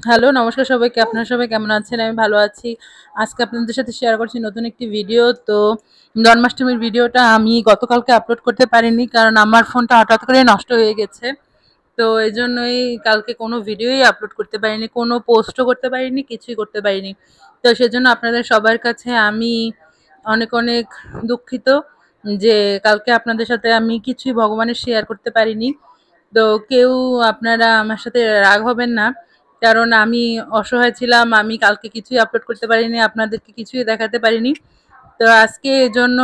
Hello, নমস্কার সবাইকে। আপনারা সবাই কেমন আছেন? আমি ভালো আছি। আজকে আপনাদের সাথে শেয়ার করছি নতুন একটি ভিডিও। তো জন্মাষ্টমীর ভিডিওটা আমি গতকালকে আপলোড করতে পারিনি, কারণ আমার ফোনটা হঠাৎ করে নষ্ট হয়ে গেছে। তো এজন্যই কালকে কোনো ভিডিওই আপলোড করতে পারিনি, কোনো পোস্টও করতে পারিনি, কিছুই করতে পারিনি। তো সেজন্য আপনাদের সবার কাছে আমি অনেক, অনেক দুঃখিত যে কালকে আপনাদের সাথে আমি কিছুই ভগবানের শেয়ার করতে পারিনি। তো কেউ আপনারা আমার সাথে রাগ হবেন না, কারণ আমি অসহায় ছিলাম। আমি কালকে কিছুই আপলোড করতে পারিনি, আপনাদেরকে কিছুই দেখাতে পারিনি। তো আজকে এজন্য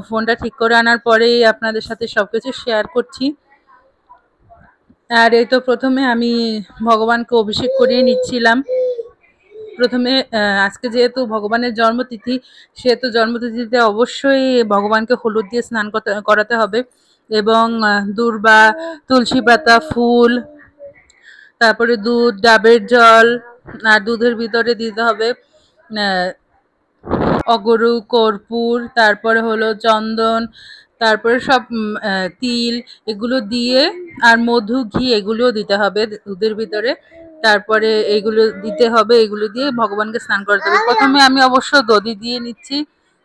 ফোনটা ঠিক করে আনার পরেই আপনাদের সাথে সবকিছু শেয়ার করছি। আর এই তো প্রথমে আমি ভগবানকে অভিষেক করিয়ে নিচ্ছিলাম। প্রথমে আজকে যেহেতু ভগবানের জন্মতিথি, সেহেতু জন্মতিথিতে অবশ্যই ভগবানকে হলুদ দিয়ে স্নান করাতে হবে, এবং দূর্বা, তুলসী পাতা, ফুল, তারপরে দুধ, ডাবের জল, আর দুধের ভিতরে দিতে হবে অগরু, কর্পূর, তারপরে হলো চন্দন, তারপরে সব তিল, এগুলো দিয়ে, আর মধু, ঘি এগুলোও দিতে হবে দুধের ভিতরে। তারপরে এগুলো দিতে হবে, এগুলো দিয়ে ভগবানকে স্নান করাতে হবে। প্রথমে আমি অবশ্য দধি দিয়ে নিচ্ছি,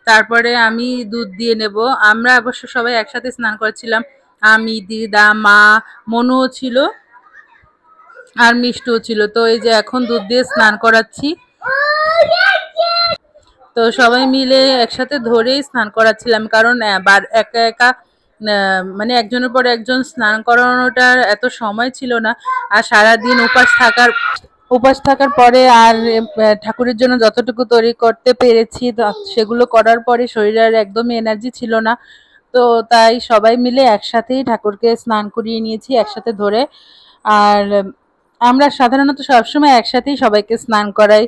তারপরে আমি দুধ দিয়ে নেব। আমরা অবশ্য সবাই একসাথে স্নান করেছিলাম, আমি, দিদা, মা, মনুও ছিল, আর মিষ্টুও ছিল। তো এই যে এখন দুধ দিয়ে স্নান করাচ্ছি। তো সবাই মিলে একসাথে ধরেই স্নান করাচ্ছিলাম, কারণ একা একা মানে একজনের পর একজন স্নান করানোটার এত সময় ছিল না। আর সারাদিন উপাস থাকার পরে আর ঠাকুরের জন্য যতটুকু তৈরি করতে পেরেছি সেগুলো করার পরে শরীরে আর একদমই এনার্জি ছিল না। তো তাই সবাই মিলে একসাথেই ঠাকুরকে স্নান করিয়ে নিয়েছি, একসাথে ধরে। আর আমরা সাধারণত সবসময় একসাথেই সবাইকে স্নান করাই,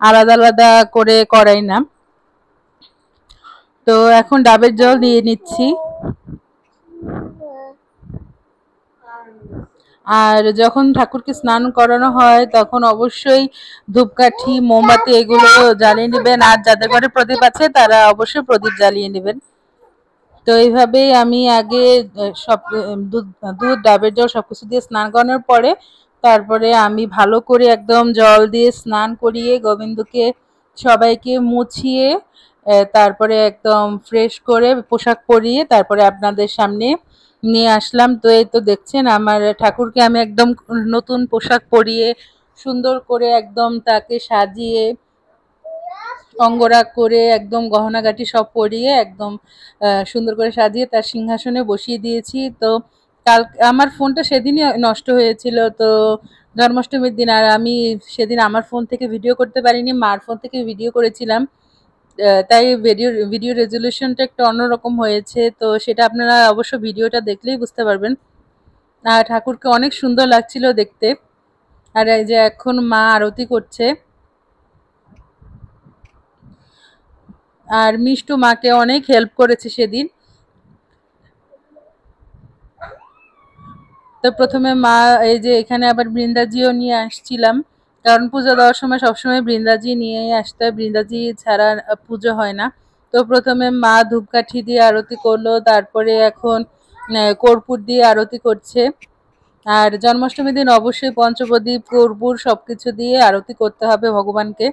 আলাদা আলাদা করে করাই না। তো এখন ডাবের জল দিয়ে নিচ্ছি। আর যখন ঠাকুরকে স্নান করানো হয় তখন অবশ্যই ধূপকাঠি, মোমবাতি এগুলো জ্বালিয়ে নেবেন, আর যাদের ঘরে প্রদীপ আছে তারা অবশ্যই প্রদীপ জ্বালিয়ে নেবেন। তো এইভাবেই আমি আগে সব দুধ, ডাবের জল সবকিছু দিয়ে স্নান করানোর পরে তারপরে আমি ভালো করে একদম জল দিয়ে স্নান করিয়ে গোবিন্দকে সবাইকে মুছিয়ে তারপরে একদম ফ্রেশ করে পোশাক পরিয়ে তারপরে আপনাদের সামনে নিয়ে আসলাম। তো এই তো দেখছেন আমার ঠাকুরকে আমি একদম নতুন পোশাক পরিয়ে সুন্দর করে একদম তাকে সাজিয়ে অঙ্গরাগ করে একদম গহনাগাটি সব পরিয়ে একদম সুন্দর করে সাজিয়ে তার সিংহাসনে বসিয়ে দিয়েছি। তো কাল আমার ফোনটা সেদিনই নষ্ট হয়েছিল, তো জন্মাষ্টমীর দিন। আর আমি সেদিন আমার ফোন থেকে ভিডিও করতে পারিনি, মার ফোন থেকে ভিডিও করেছিলাম। তাই ভিডিও রেজলিউশনটা একটু অন্যরকম হয়েছে, তো সেটা আপনারা অবশ্য ভিডিওটা দেখলেই বুঝতে পারবেন। আর ঠাকুরকে অনেক সুন্দর লাগছিল দেখতে। আর এই যে এখন মা আরতি করছে, আর মিষ্টু মাকে অনেক হেল্প করেছে সেদিন। তো প্রথমে মা এই যে এখানে আবার বৃন্দাজিও নিয়ে আসছিলাম, কারণ পুজো দেওয়ার সময় সবসময় বৃন্দাজি নিয়েই আসতে হয়, বৃন্দাজি ছাড়া পুজো হয় না। তো প্রথমে মা ধূপকাঠি দিয়ে আরতি করলো, তারপরে এখন কর্পূর দিয়ে আরতি করছে। আর জন্মাষ্টমীর দিন অবশ্যই পঞ্চপ্রদীপ, কর্পূর সবকিছু দিয়ে আরতি করতে হবে ভগবানকে।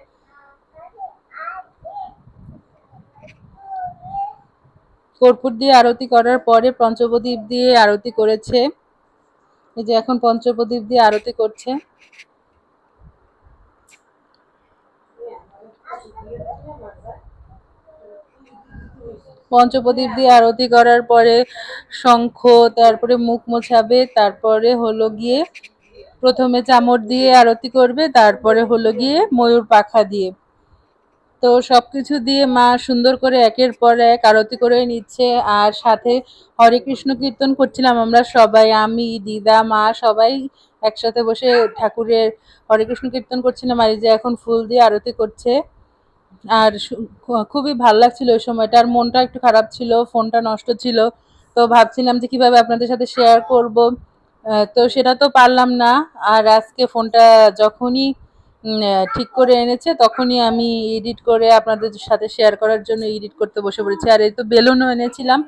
কর্পূর দিয়ে আরতি করার পরে পঞ্চপ্রদীপ দিয়ে আরতি করেছে। এই যে এখন পঞ্চপ্রদীপ দিয়ে আরতি করছে। পঞ্চপ্রদীপ দিয়ে আরতি করার পরে শঙ্খ, তারপরে মুখ মোছাবে, তারপরে হলো গিয়ে প্রথমে চামর দিয়ে আরতি করবে, তারপরে হলো গিয়ে ময়ূর পাখা দিয়ে। তো সবকিছু দিয়ে মা সুন্দর করে একের পর এক আরতি করে নিচ্ছে। আর সাথে হরে কৃষ্ণ কীর্তন করছিলাম আমরা সবাই, আমি, দিদা, মা সবাই একসাথে বসে ঠাকুরের হরে কৃষ্ণ কীর্তন করছিলাম। আর এই যে এখন ফুল দিয়ে আরতি করছে। আর খুবই ভালো লাগছিল ওই সময়টা। আর মনটা একটু খারাপ ছিল, ফোনটা নষ্ট ছিল। তো ভাবছিলাম যে কিভাবে আপনাদের সাথে শেয়ার করব, তো সেটা তো পারলাম না। আর আজকে ফোনটা যখনই ঠিক করে এনেছে তখনই আমি এডিট করে আপনাদের সাথে শেয়ার করার জন্য এডিট করতে বসে পড়েছি। আর এই তো বেলুনও এনেছিলাম,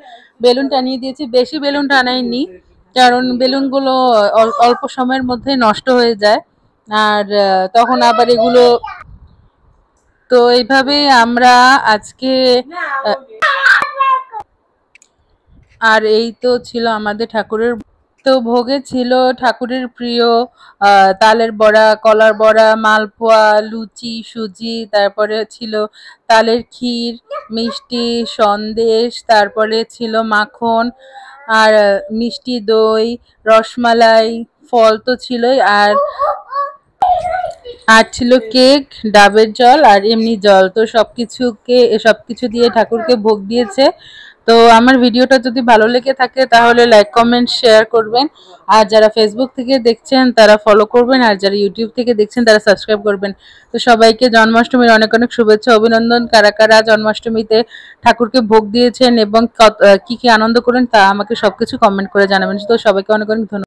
বেলুন টানিয়ে দিয়েছি। বেশি বেলুন টানাইনি, কারণ বেলুনগুলো অল্প সময়ের মধ্যে নষ্ট হয়ে যায়। আর তখন আবার এগুলো, তো এইভাবে আমরা আজকে আর এই তো ছিল আমাদের ঠাকুরের। তো ভোগে ছিল ঠাকুরের প্রিয় তালের বড়া, কলার বড়া, মালপোয়া, লুচি, সুজি, তারপরে ছিল তালের ক্ষীর, মিষ্টি, সন্দেশ, তারপরে ছিল মাখন আর মিষ্টি দই, রসমালাই, ফল তো ছিলই, আর ছিল কেক, ডাবের জল আর এমনি জল। তো সবকিছু দিয়ে ঠাকুরকে ভোগ দিয়েছে। তো আমার ভিডিওটা যদি ভালো লেগে থাকে তাহলে লাইক, কমেন্ট, শেয়ার করবেন। আর যারা ফেসবুক থেকে দেখছেন তারা ফলো করবেন, আর যারা ইউটিউব থেকে দেখছেন তারা সাবস্ক্রাইব করবেন। তো সবাইকে জন্মাষ্টমীর অনেক অনেক শুভেচ্ছা, অভিনন্দন। কারা কারা জন্মাষ্টমীতে ঠাকুরকে ভোগ দিয়েছেন এবং কি কি আনন্দ করেন তা আমাকে সবকিছু কমেন্ট করে জানাবেন। তো সবাইকে অনেক অনেক ধন্যবাদ।